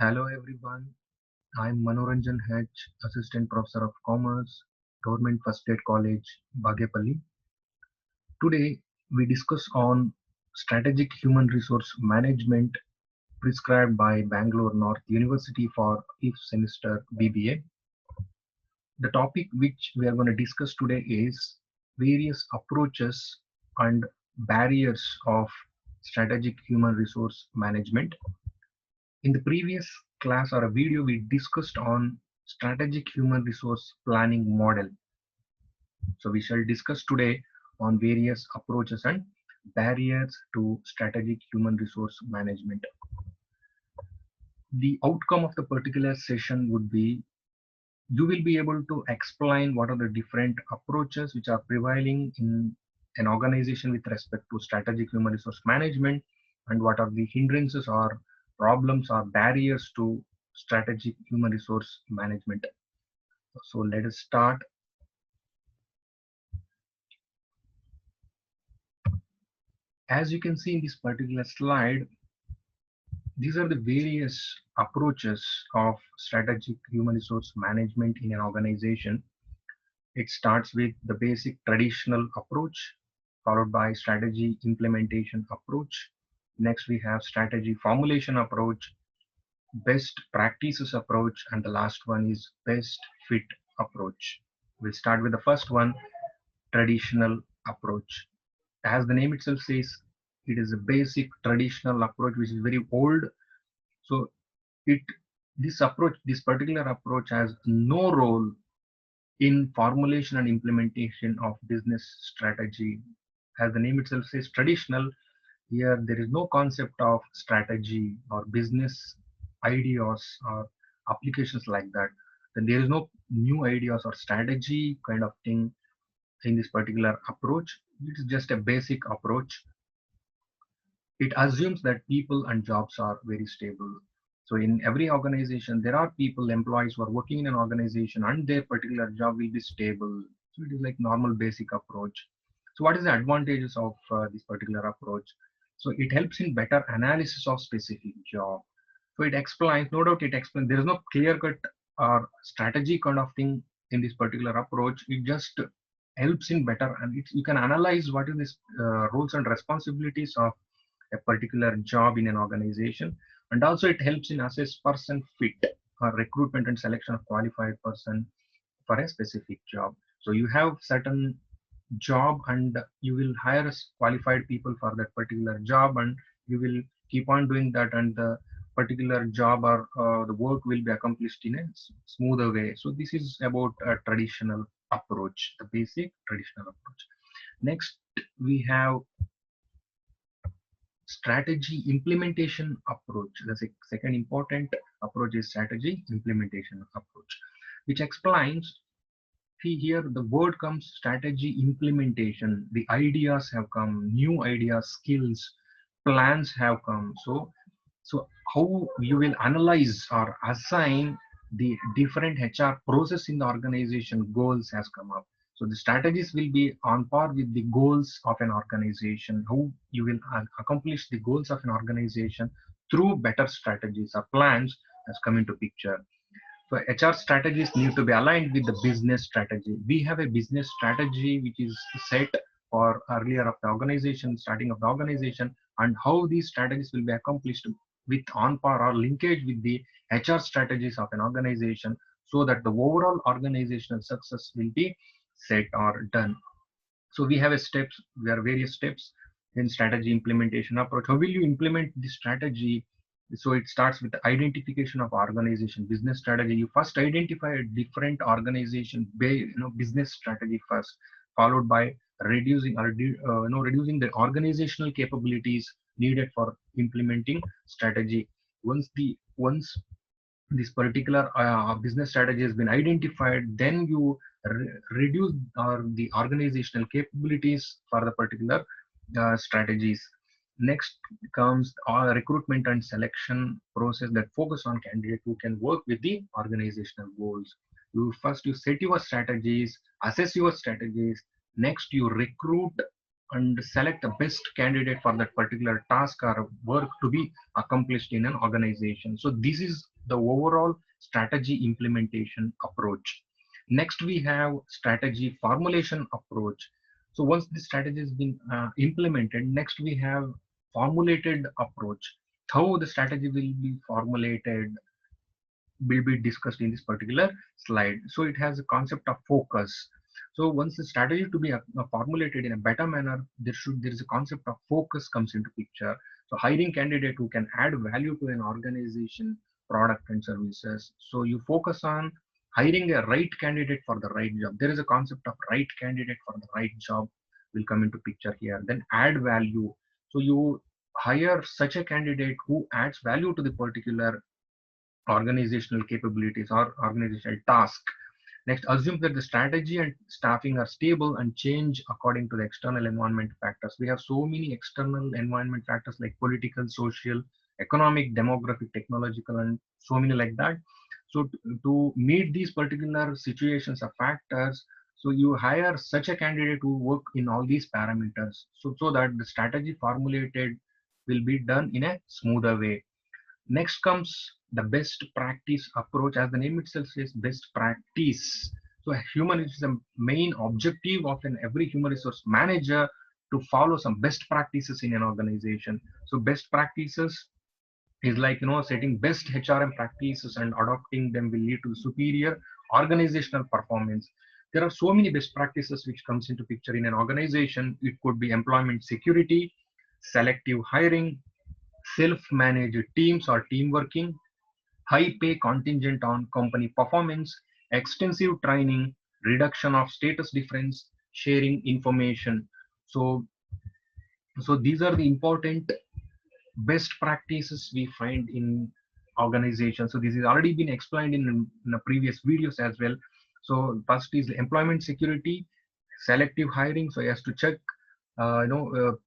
Hello everyone, I'm Manoranjan H, Assistant Professor of Commerce, Government First Aid College, Bagepalli. Today we discuss on strategic human resource management prescribed by Bangalore North University for fifth semester BBA. The topic which we are going to discuss today is various approaches and barriers of strategic human resource management. In the previous class or a video, we discussed on strategic human resource planning model. So we shall discuss today on various approaches and barriers to strategic human resource management. The outcome of the particular session would be you will be able to explain what are the different approaches which are prevailing in an organization with respect to strategic human resource management and what are the hindrances or problems or barriers to strategic human resource management. So let us start. As you can see in this particular slide, these are the various approaches of strategic human resource management in an organization. It starts with the basic traditional approach, followed by strategy implementation approach. Next, we have strategy formulation approach, best practices approach, and the last one is best fit approach. We'll start with the first one, traditional approach. As the name itself says, it is a basic traditional approach which is very old. So it this particular approach has no role in formulation and implementation of business strategy. As the name itself says, traditional, here there is no concept of strategy or business ideas or applications like that. Then there is no new ideas or strategy kind of thing in this particular approach. It is just a basic approach. It assumes that people and jobs are very stable. So in every organization, there are people, employees who are working in an organization and their particular job will be stable. So it is like normal basic approach. So what is the advantages of this particular approach? So it helps in better analysis of specific job. So it explains, no doubt it explains, there is no clear cut or strategy kind of thing in this particular approach. It just helps in better, and you can analyze what is this roles and responsibilities of a particular job in an organization, and also it helps in assess person fit or recruitment and selection of qualified person for a specific job. So you have certain job and you will hire qualified people for that particular job, and you will keep on doing that, and the particular job or the work will be accomplished in a smoother way. So this is about a traditional approach, the basic traditional approach. Next, we have strategy implementation approach. The second important approach is strategy implementation approach, which explains. See here, the word comes strategy implementation. The ideas have come, new ideas, skills, plans have come. So how you will analyze or assign the different HR process in the organization goals has come up. So the strategies will be on par with the goals of an organization. How you will accomplish the goals of an organization through better strategies or plans has come into picture. So HR strategies need to be aligned with the business strategy. We have a business strategy which is set for earlier of the organization, starting of the organization, and how these strategies will be accomplished with on par or linkage with the HR strategies of an organization, so that the overall organizational success will be set or done. So we have a steps, there are various steps in strategy implementation approach. How will you implement this strategy? So it starts with the identification of organization business strategy. You first identify a different organization business strategy first, followed by reducing or reducing the organizational capabilities needed for implementing strategy. Once this particular business strategy has been identified, then you reduce the organizational capabilities for the particular strategies. Next comes recruitment and selection process that focus on candidates who can work with the organizational goals. You set your strategies, assess your strategies. Next, you recruit and select the best candidate for that particular task or work to be accomplished in an organization. So this is the overall strategy implementation approach. Next, we have strategy formulation approach. So once the strategy has been implemented, next we have formulated approach. How the strategy will be formulated will be discussed in this particular slide. So it has a concept of focus. So once the strategy to be formulated in a better manner, there is a concept of focus comes into picture. So hiring candidate who can add value to an organization, product and services. So you focus on hiring a right candidate for the right job. There is a concept of right candidate for the right job will come into picture here. Then add value. So you hire such a candidate who adds value to the particular organizational capabilities or organizational task. Next, assume that the strategy and staffing are stable and change according to the external environment factors. We have so many external environment factors like political, social, economic, demographic, technological, and so many like that. So to meet these particular situations or factors, so you hire such a candidate who work in all these parameters, so that the strategy formulated will be done in a smoother way. Next comes the best practice approach. As the name itself says, best practice. So human is the main objective of every human resource manager to follow some best practices in an organization. So best practices is like setting best HRM practices and adopting them will lead to superior organizational performance. There are so many best practices which comes into picture in an organization. It could be employment security, selective hiring, self-managed teams or team working, high pay contingent on company performance, extensive training, reduction of status difference, sharing information. So, so these are the important best practices we find in organizations. So this has already been explained in the previous videos as well. So first is employment security, selective hiring. So he has to check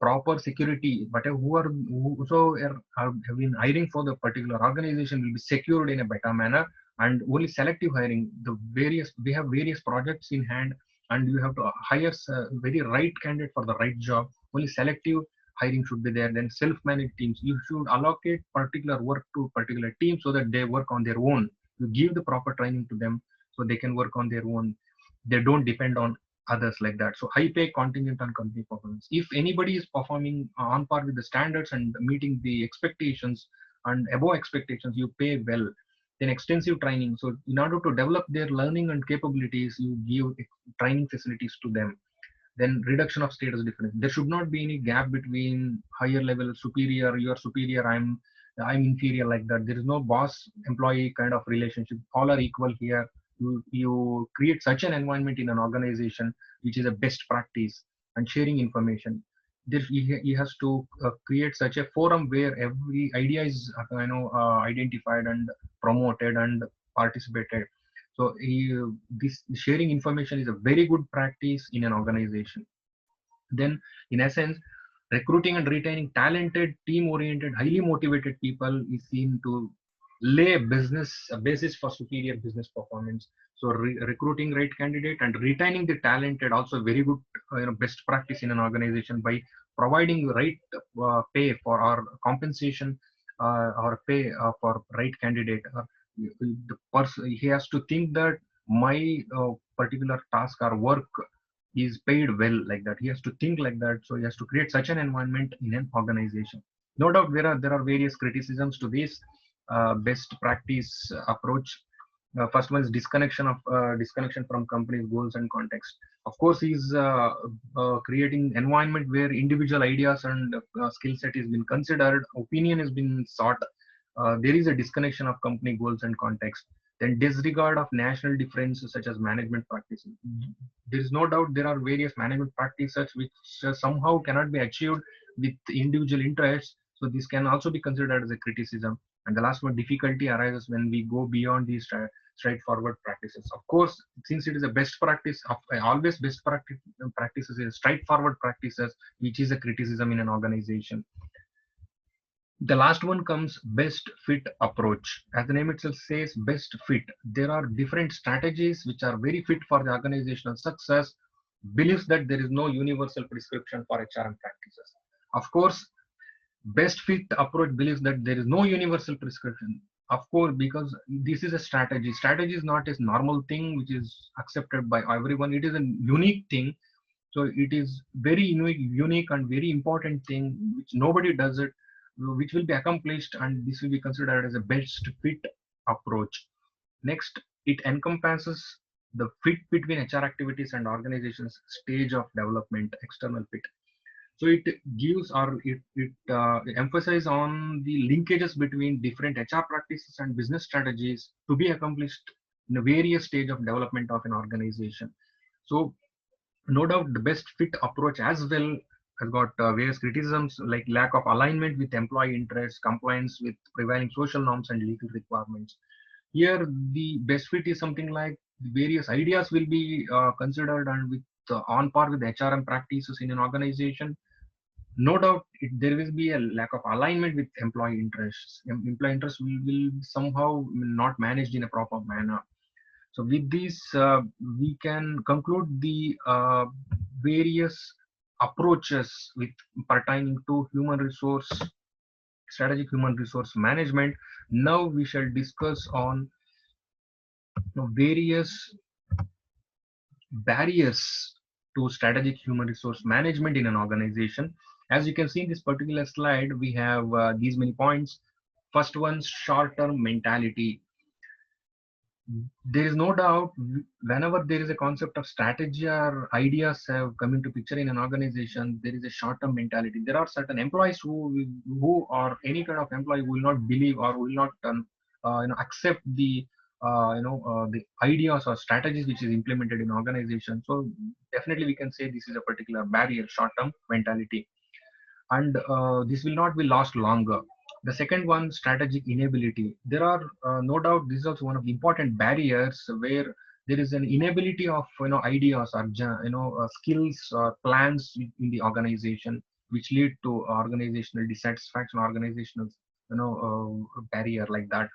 proper security, but have been hiring for the particular organization will be secured in a better manner. And only selective hiring, we have various projects in hand, and you have to hire very right candidate for the right job. Only selective hiring should be there. Then self-managed teams, you should allocate particular work to particular teams so that they work on their own. You give the proper training to them so they can work on their own. They don't depend on others like that. So high pay contingent on company performance. If anybody is performing on par with the standards and meeting the expectations and above expectations, you pay well. Then extensive training. So in order to develop their learning and capabilities, you give training facilities to them. Then reduction of status difference. There should not be any gap between higher level, superior, you are superior, I'm inferior like that. There is no boss employee kind of relationship. All are equal here. You create such an environment in an organization which is a best practice. And sharing information, he has to create such a forum where every idea is identified and promoted and participated. So this sharing information is a very good practice in an organization. Then in essence, recruiting and retaining talented, team-oriented, highly motivated people is seen to lay a basis for superior business performance. So recruiting right candidate and retaining the talented also very good best practice in an organization by providing right pay for our compensation or pay for right candidate. The person, he has to think that my particular task or work is paid well, like that. He has to think like that. So he has to create such an environment in an organization. No doubt there are various criticisms to this best practice approach. First one is disconnection from company's goals and context. Of course, he's creating environment where individual ideas and skill set is been considered, opinion has been sought. There is a disconnection of company goals and context. Then disregard of national differences such as management practices. There is no doubt there are various management practices which somehow cannot be achieved with individual interests. So this can also be considered as a criticism. And the last one, difficulty arises when we go beyond these straightforward practices. Of course, since it is a best practice, always best practices is straightforward practices, which is a criticism in an organization. The last one comes best fit approach. As the name itself says, best fit. There are different strategies which are very fit for the organizational success. believes that there is no universal prescription for HRM practices. Of course, best fit approach believes that there is no universal prescription. Of course, because this is a strategy. Strategy is not a normal thing which is accepted by everyone. It is a unique thing. So it is very unique and very important thing which nobody does it, which will be accomplished, and this will be considered as a best fit approach. Next, it encompasses the fit between HR activities and organizations stage of development, external fit. So it gives or it emphasizes on the linkages between different HR practices and business strategies to be accomplished in a various stage of development of an organization. So no doubt the best fit approach as well has got various criticisms like lack of alignment with employee interests, compliance with prevailing social norms and legal requirements. Here, the best fit is something like various ideas will be considered and with on par with HRM practices in an organization. No doubt, there will be a lack of alignment with employee interests. Employee interests will somehow not managed in a proper manner. So with this, we can conclude the various approaches with pertaining to human resource, strategic human resource management. Now we shall discuss on various barriers to strategic human resource management in an organization. As you can see in this particular slide, we have these many points. First one, short-term mentality. There is no doubt whenever there is a concept of strategy or ideas have come into picture in an organization, there is a short-term mentality. There are certain employees who or any kind of employee will not believe or will not accept the ideas or strategies which is implemented in organization. So definitely we can say this is a particular barrier, short-term mentality, and this will not be last longer. The second one, strategic inability. There are no doubt this is also one of the important barriers where there is an inability of ideas or skills or plans in the organization, which lead to organizational dissatisfaction, organizational barrier like that.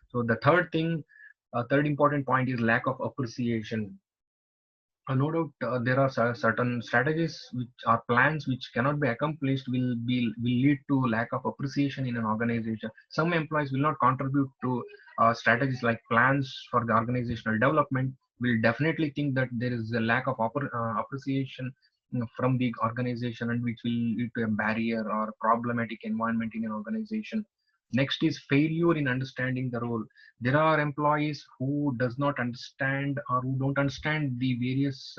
So the third thing, third important point is lack of appreciation. No doubt, there are certain strategies which are plans which cannot be accomplished will lead to lack of appreciation in an organization. Some employees will not contribute to strategies like plans for the organizational development. Will definitely think that there is a lack of appreciation from the organization, and which will lead to a barrier or problematic environment in an organization. Next is failure in understanding the role. There are employees who does not understand or who don't understand the various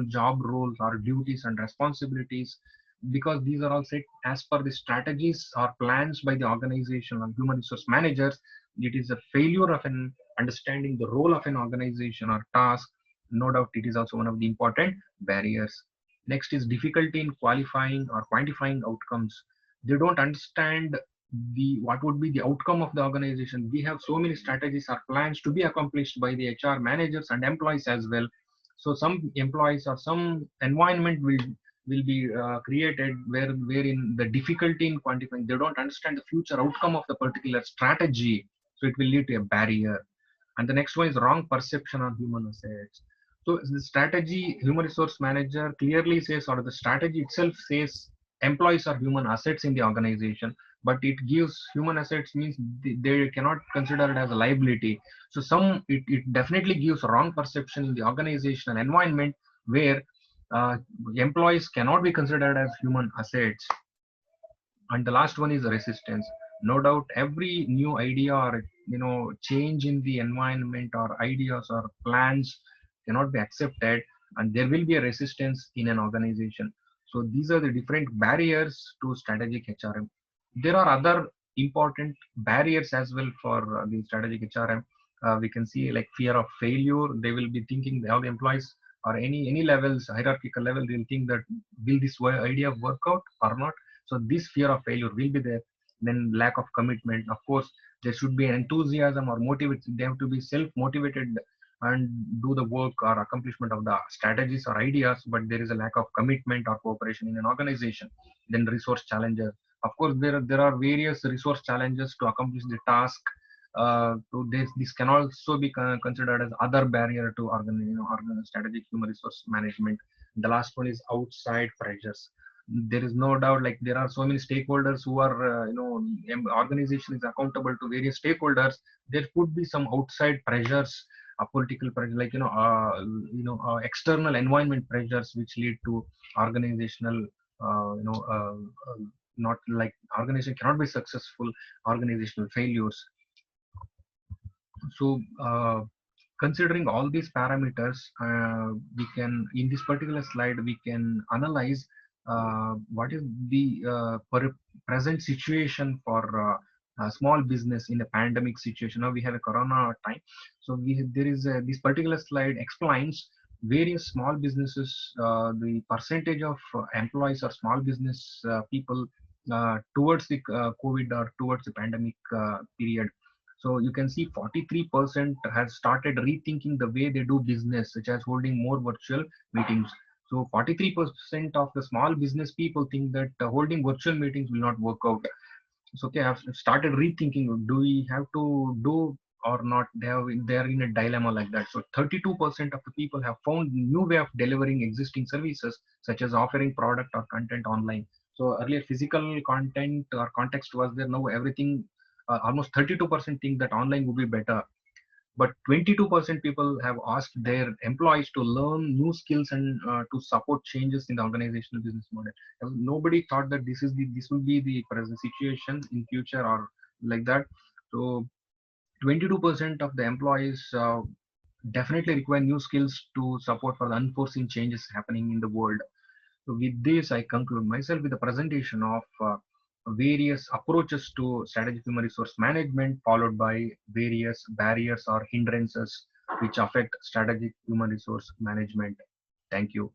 job roles or duties and responsibilities, because these are all set as per the strategies or plans by the organization and human resource managers. It is a failure of an understanding the role of an organization or task. No doubt it is also one of the important barriers. Next is difficulty in qualifying or quantifying outcomes. They don't understand the what would be the outcome of the organization. We have so many strategies or plans to be accomplished by the HR managers and employees as well. So some employees or some environment will be created wherein the difficulty in quantifying, they don't understand the future outcome of the particular strategy, so it will lead to a barrier. And the next one is wrong perception on human assets. So the strategy human resource manager clearly says, or the strategy itself says, employees are human assets in the organization, but it gives human assets means they cannot consider it as a liability. So it definitely gives wrong perception in the organizational environment where uh, employees cannot be considered as human assets. And the last one is resistance. No doubt every new idea or change in the environment or ideas or plans cannot be accepted, and there will be a resistance in an organization. So these are the different barriers to strategic HRM. There are other important barriers as well for the strategic HRM. We can see like fear of failure. They will be thinking, all the employees or any levels, hierarchical level, they'll think that will this idea work out or not. So this fear of failure will be there. Then lack of commitment. Of course, there should be an enthusiasm or motivation. They have to be self-motivated and do the work or accomplishment of the strategies or ideas, but there is a lack of commitment or cooperation in an organization. Then resource challenges. Of course, there are various resource challenges to accomplish the task. This can also be considered as other barrier to strategic human resource management. The last one is outside pressures. There is no doubt, like there are so many stakeholders who are, organization is accountable to various stakeholders. There could be some outside pressures, political pressure, like external environment pressures, which lead to organizational, uh, you know, uh, uh, not like organization cannot be successful, organizational failures. So, considering all these parameters, we can, in this particular slide, we can analyze what is the present situation for small business in a pandemic situation. Now we have a corona time, so there is this particular slide explains various small businesses, the percentage of employees or small business people towards the COVID or towards the pandemic period. So you can see 43% has started rethinking the way they do business, such as holding more virtual meetings. So 43% of the small business people think that holding virtual meetings will not work out. So okay, I've started rethinking, do we have to do or not? They are in a dilemma like that. So 32% of the people have found new way of delivering existing services, such as offering product or content online. So earlier physical content or context was there. Now everything, almost 32% think that online would be better, but 22% people have asked their employees to learn new skills and to support changes in the organizational business model. Nobody thought that this will be the present situation in future or like that. So 22% of the employees definitely require new skills to support for the unforeseen changes happening in the world. So with this, I conclude myself with a presentation of various approaches to strategic human resource management, followed by various barriers or hindrances which affect strategic human resource management. Thank you.